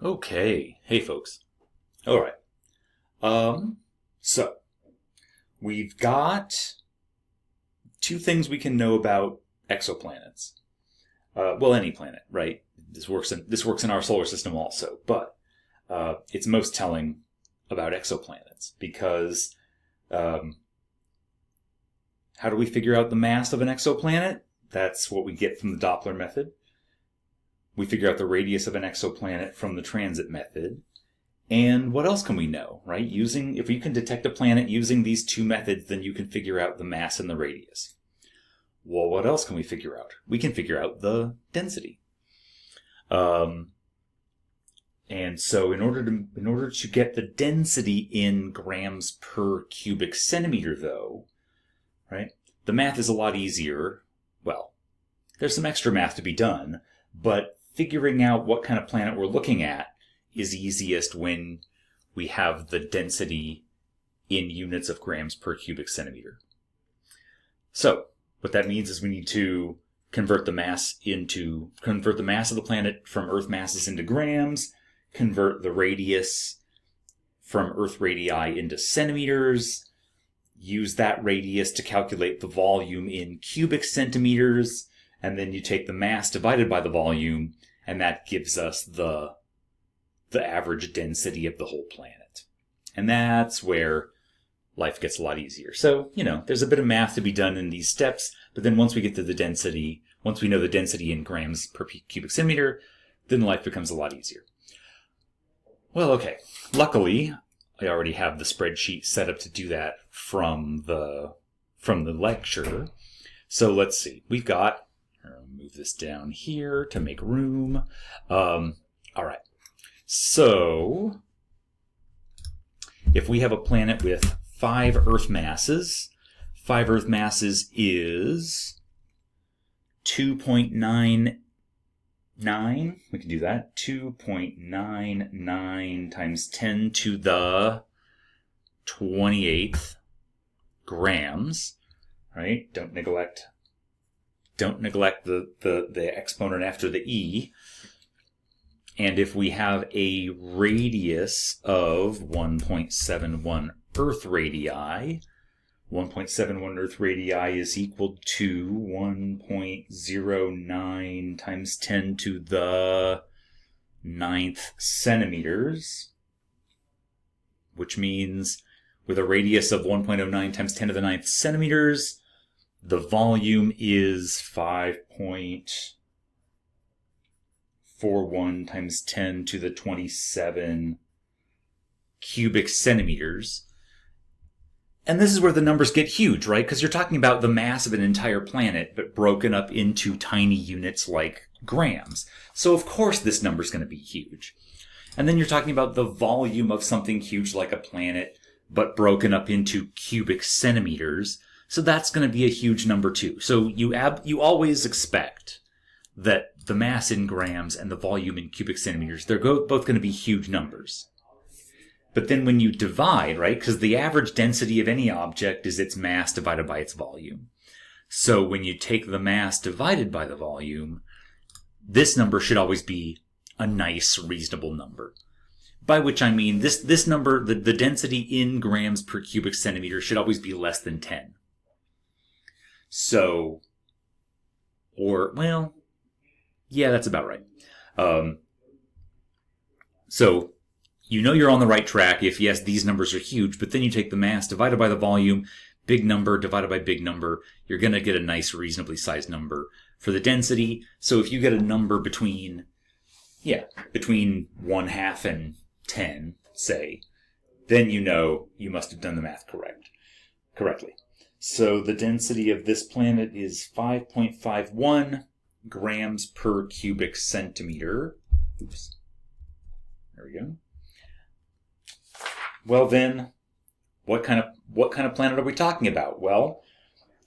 Okay. Hey, folks. All right. So we've got two things we can know about exoplanets. Well, any planet, right? This works in our solar system also, but it's most telling about exoplanets because how do we figure out the mass of an exoplanet? That's what we get from the Doppler method. We figure out the radius of an exoplanet from the transit method. And what else can we know, right? If you can detect a planet using these two methods, then you can figure out the mass and the radius. Well, what else can we figure out? We can figure out the density. And so in order to get the density in grams per cubic centimeter, though, right, the math is a lot easier. Well, there's some extra math to be done, but figuring out what kind of planet we're looking at is easiest when we have the density in units of grams per cubic centimeter. So what that means is we need to convert the mass of the planet from Earth masses into grams, convert the radius from Earth radii into centimeters, use that radius to calculate the volume in cubic centimeters, and then you take the mass divided by the volume, and that gives us the average density of the whole planet. And that's where life gets a lot easier. So, there's a bit of math to be done in these steps, but then once we get to the density, once we know the density in grams per cubic centimeter, then life becomes a lot easier. Well, okay. Luckily, I already have the spreadsheet set up to do that from the lecture. So let's see. I'll move this down here to make room. All right. So if we have a planet with 5 Earth masses, 5 Earth masses is 2.99. We can do that. 2.99 times 10 to the 28th grams, right? Don't neglect the exponent after the e. And if we have a radius of 1.71 Earth radii, 1.71 Earth radii is equal to 1.09 times 10 to the 9th centimeters, which means with a radius of 1.09 times 10 to the 9th centimeters, the volume is 5.41 times 10 to the 27 cubic centimeters. And this is where the numbers get huge, right? Because you're talking about the mass of an entire planet, but broken up into tiny units like grams. So of course this number is going to be huge. And then you're talking about the volume of something huge like a planet, but broken up into cubic centimeters. So that's going to be a huge number too. So you always expect that the mass in grams and the volume in cubic centimeters, they're both going to be huge numbers. But then when you divide, right, because the average density of any object is its mass divided by its volume. So when you take the mass divided by the volume, this number should always be a nice, reasonable number. By which I mean this number, the density in grams per cubic centimeter should always be less than 10. So, yeah, that's about right. So you're on the right track if, yes, these numbers are huge, but then you take the mass divided by the volume, big number divided by big number, you're going to get a nice, reasonably sized number for the density. So if you get a number between 1/2 and 10, say, then you must have done the math correctly. So the density of this planet is 5.51 grams per cubic centimeter. Oops. There we go. Well then, what kind of planet are we talking about? Well,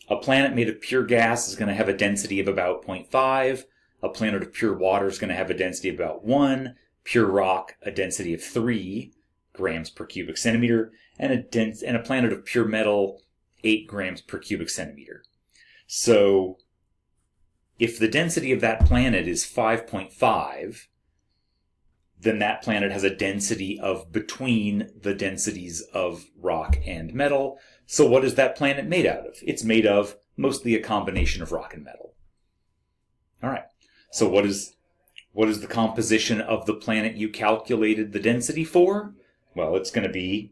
a planet made of pure gas is going to have a density of about 0.5. A planet of pure water is going to have a density of about 1. Pure rock, a density of 3 grams per cubic centimeter. And a planet of pure metal, 8 grams per cubic centimeter. So if the density of that planet is 5.5, then that planet has a density of between the densities of rock and metal. So what is that planet made out of? It's made of mostly a combination of rock and metal. All right. So what is the composition of the planet you calculated the density for? Well, it's going to be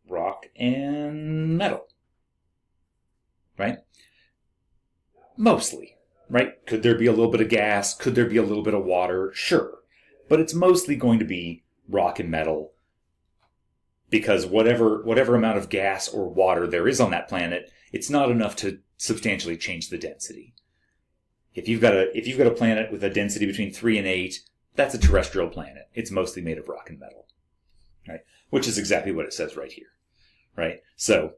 rock and metal. Right? Mostly. Right? Could there be a little bit of gas? Could there be a little bit of water? Sure. But it's mostly going to be rock and metal, because whatever amount of gas or water there is on that planet, it's not enough to substantially change the density. If you've got a planet with a density between 3 and 8, that's a terrestrial planet. It's mostly made of rock and metal. Right? Which is exactly what it says right here. Right? So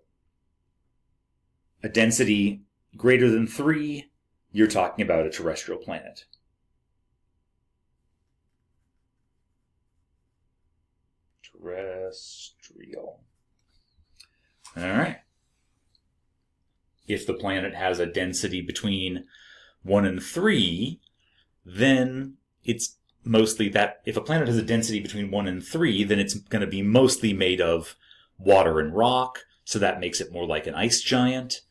a density greater than 3, you're talking about a terrestrial planet. Terrestrial. All right. If the planet has a density between 1 and 3, then it's mostly that. If a planet has a density between 1 and 3, then it's going to be mostly made of water and rock, so that makes it more like an ice giant.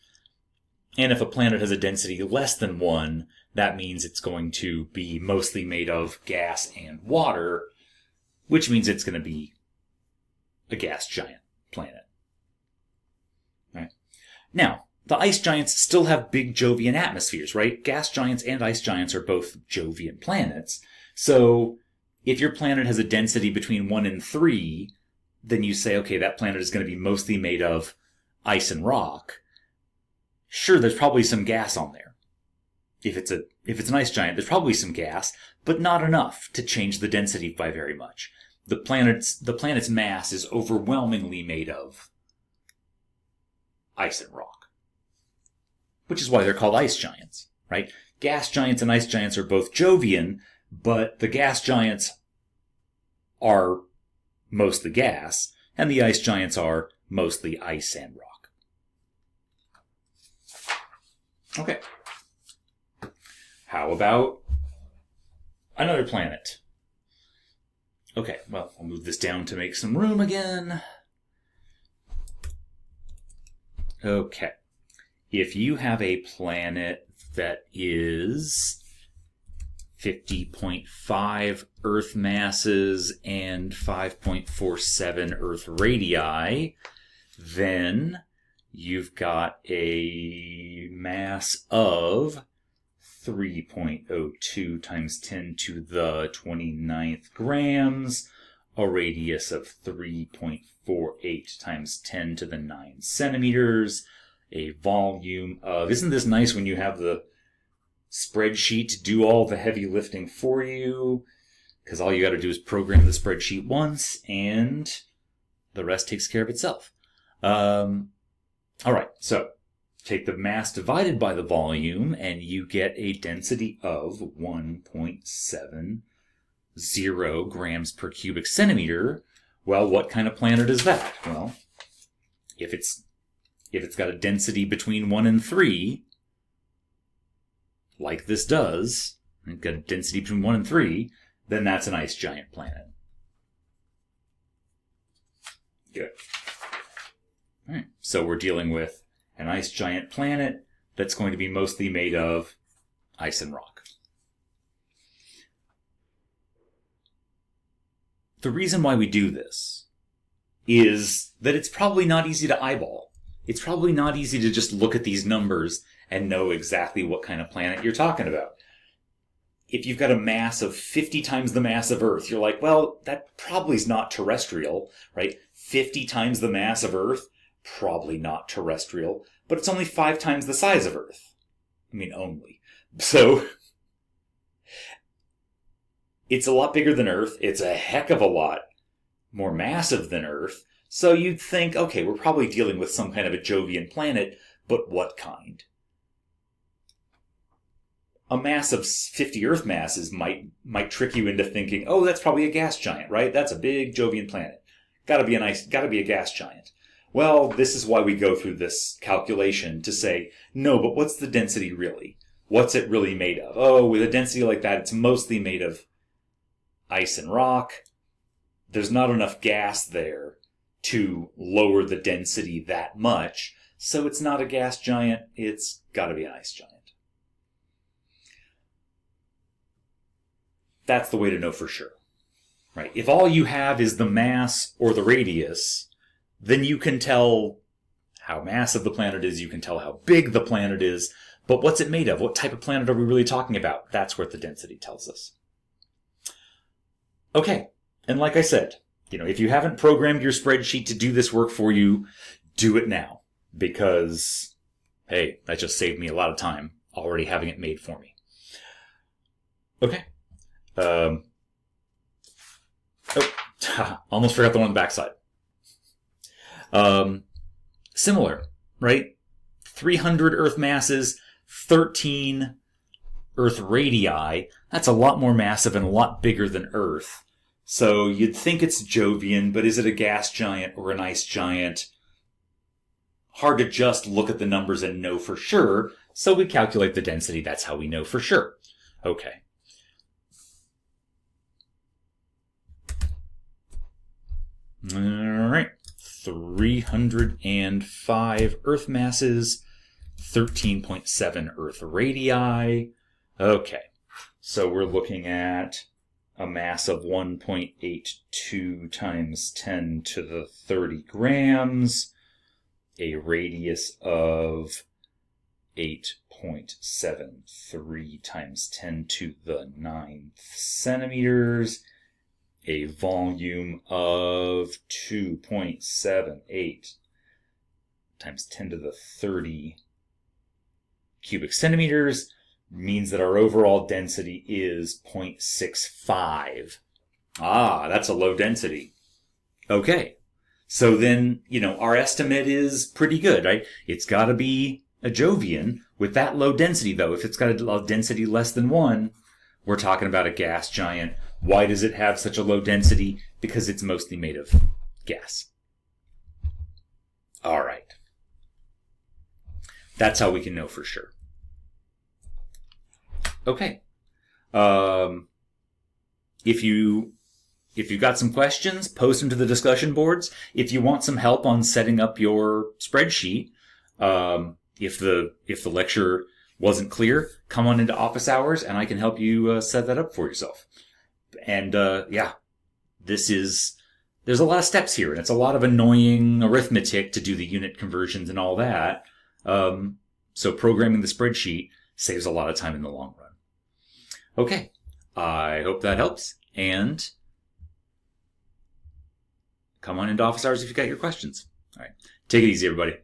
And if a planet has a density less than 1, that means it's going to be mostly made of gas and water, which means it's going to be a gas giant planet. Right? Now, the ice giants still have big Jovian atmospheres, right? Gas giants and ice giants are both Jovian planets. So if your planet has a density between 1 and 3, then you say, okay, that planet is going to be mostly made of ice and rock. Sure, there's probably some gas on there. If it's an ice giant, there's probably some gas, but not enough to change the density by very much. The planet's mass is overwhelmingly made of ice and rock, which is why they're called ice giants, right? Gas giants and ice giants are both Jovian, but the gas giants are mostly gas, and the ice giants are mostly ice and rock. Okay. How about another planet? Okay, well, I'll move this down to make some room again. Okay. If you have a planet that is 50.5 Earth masses and 5.47 Earth radii, then you've got a mass of 3.02 times 10 to the 29th grams, a radius of 3.48 times 10 to the 9 centimeters, a volume of... Isn't this nice when you have the spreadsheet to do all the heavy lifting for you? Because all you got to do is program the spreadsheet once, and the rest takes care of itself. All right, so take the mass divided by the volume, and you get a density of 1.70 grams per cubic centimeter. Well, what kind of planet is that? Well, if it's got a density between 1 and 3, like this does, it's got a density between 1 and 3, then that's an ice giant planet. Good. All right, so we're dealing with an ice giant planet that's going to be mostly made of ice and rock. The reason why we do this is that it's probably not easy to eyeball. It's probably not easy to just look at these numbers and know exactly what kind of planet you're talking about. If you've got a mass of 50 times the mass of Earth, you're like, well, that probably is not terrestrial, right? 50 times the mass of Earth, probably not terrestrial, but it's only 5 times the size of Earth. I mean, only. So, it's a lot bigger than Earth. It's a heck of a lot more massive than Earth. So you'd think, okay, we're probably dealing with some kind of a Jovian planet, but what kind? A mass of 50 Earth masses might trick you into thinking, oh, that's probably a gas giant, right? That's a big Jovian planet. Gotta be a gas giant. Well, this is why we go through this calculation to say, no, but what's the density really? What's it really made of? Oh, with a density like that, it's mostly made of ice and rock. There's not enough gas there to lower the density that much, so it's not a gas giant, it's got to be an ice giant. That's the way to know for sure. Right? If all you have is the mass or the radius, then you can tell how massive the planet is, you can tell how big the planet is, but what's it made of? What type of planet are we really talking about? That's what the density tells us. Okay, and like I said, if you haven't programmed your spreadsheet to do this work for you, do it now. Because, hey, that just saved me a lot of time already having it made for me. Okay. Almost forgot the one on the backside. Similar, right? 300 Earth masses, 13 Earth radii. That's a lot more massive and a lot bigger than Earth. So you'd think it's Jovian, but is it a gas giant or an ice giant? Hard to just look at the numbers and know for sure, so we calculate the density. That's how we know for sure. Okay. All right. 305 Earth masses, 13.7 Earth radii. Okay. So we're looking at a mass of 1.82 times 10 to the 30 grams, a radius of 8.73 times 10 to the 9th centimeters, a volume of 2.78 times 10 to the 30 cubic centimeters, means that our overall density is 0.65. That's a low density. Okay. So then, our estimate is pretty good, right? It's got to be a Jovian with that low density, though. If it's got a density less than 1, we're talking about a gas giant. Why does it have such a low density? Because it's mostly made of gas. All right. That's how we can know for sure. Okay. If you've got some questions, post them to the discussion boards. If you want some help on setting up your spreadsheet, if the lecture wasn't clear, come on into office hours and I can help you set that up for yourself. And there's a lot of steps here, and it's a lot of annoying arithmetic to do the unit conversions and all that. So programming the spreadsheet saves a lot of time in the long run. Okay, I hope that helps, and come on into office hours if you got your questions. All right, take it easy, everybody.